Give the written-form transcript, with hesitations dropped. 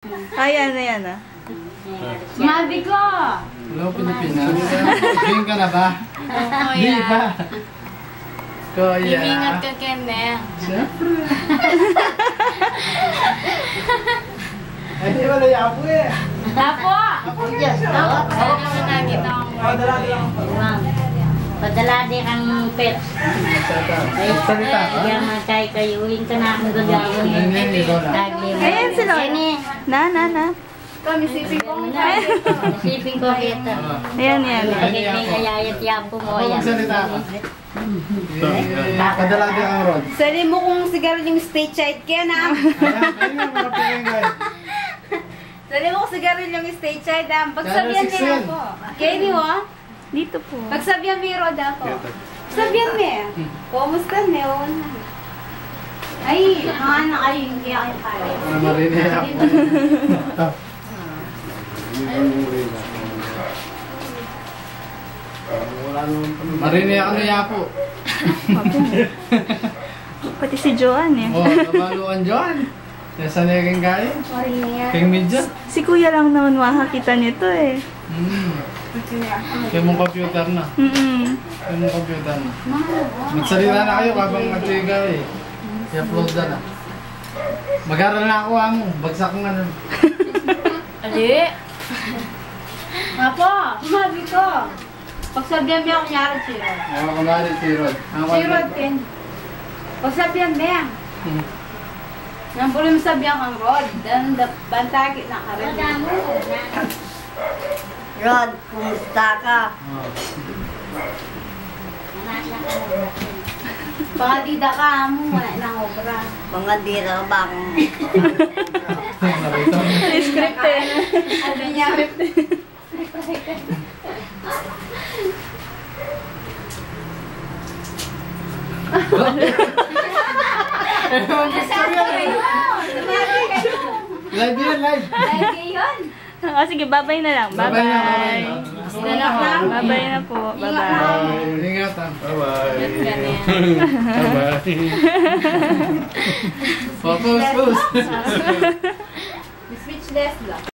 Ayan, ayan ah. Mabi ko! Hello, Pilipinas. Game ka na ba? Oo, Di ba? Kuya. Himingat ka, Kenne. Siyempre. Ay, di wala yapo eh. Tapo! Yes, Ako naman nakita ko. padala din ang pet. Salita ka? Kaya matay kayuin ka na akong gagawin. Ayan sila. Na. Kami sisig ko muna. Siping ko kita. Ayan, ayan. Pagkit may kayayat yapo mo. Huwag magsalita ka. Padala din ang rod. Sali mo kung sigaro yung stage side kaya na. Ayan, mga pinagay. Sali mo kung sigaro yung stage side ah. Pagsabihan nila ako. Kaya ni mo? Dito po. Pagsabihan mo yung roda ako. Pagsabihan mo eh. Kumusta neon? Ay, mga ano kayo yung kaya kayo kaya. Marinig ako. Marinig ako na yapo. Pati si Joanne eh. Oh, kabaluan dyan. Nasa naging kayo. King Midja. Si kuya lang naman makakita nito eh. Kaya mong computer na. Kaya mong computer na. Magsalita na kayo habang nagsigaw eh. I-upload na na. Mag-aral na ako amo. Bagsak nga na. Ali! Apo, mabi ko. Pagsabihan mo yung kunyari si Rod. Ako kunwari si Rod. Si Rod, Ken. Pagsabihan mo yan. Nang puli mo sabihan kang Rod. Dan bantagit na ka rin. Rod, kumusta ka? Pangadida ka, amo. Wala ilang obra. Mga dira ba akong... Script eh. Sabi niya. Live yun, live. Lagi yun. O sige, babay na lang. Babay. Ganap lang. Babay na po. Babay. Ingat ah. Bye-bye. Bye-bye. Photos. Speechless lang.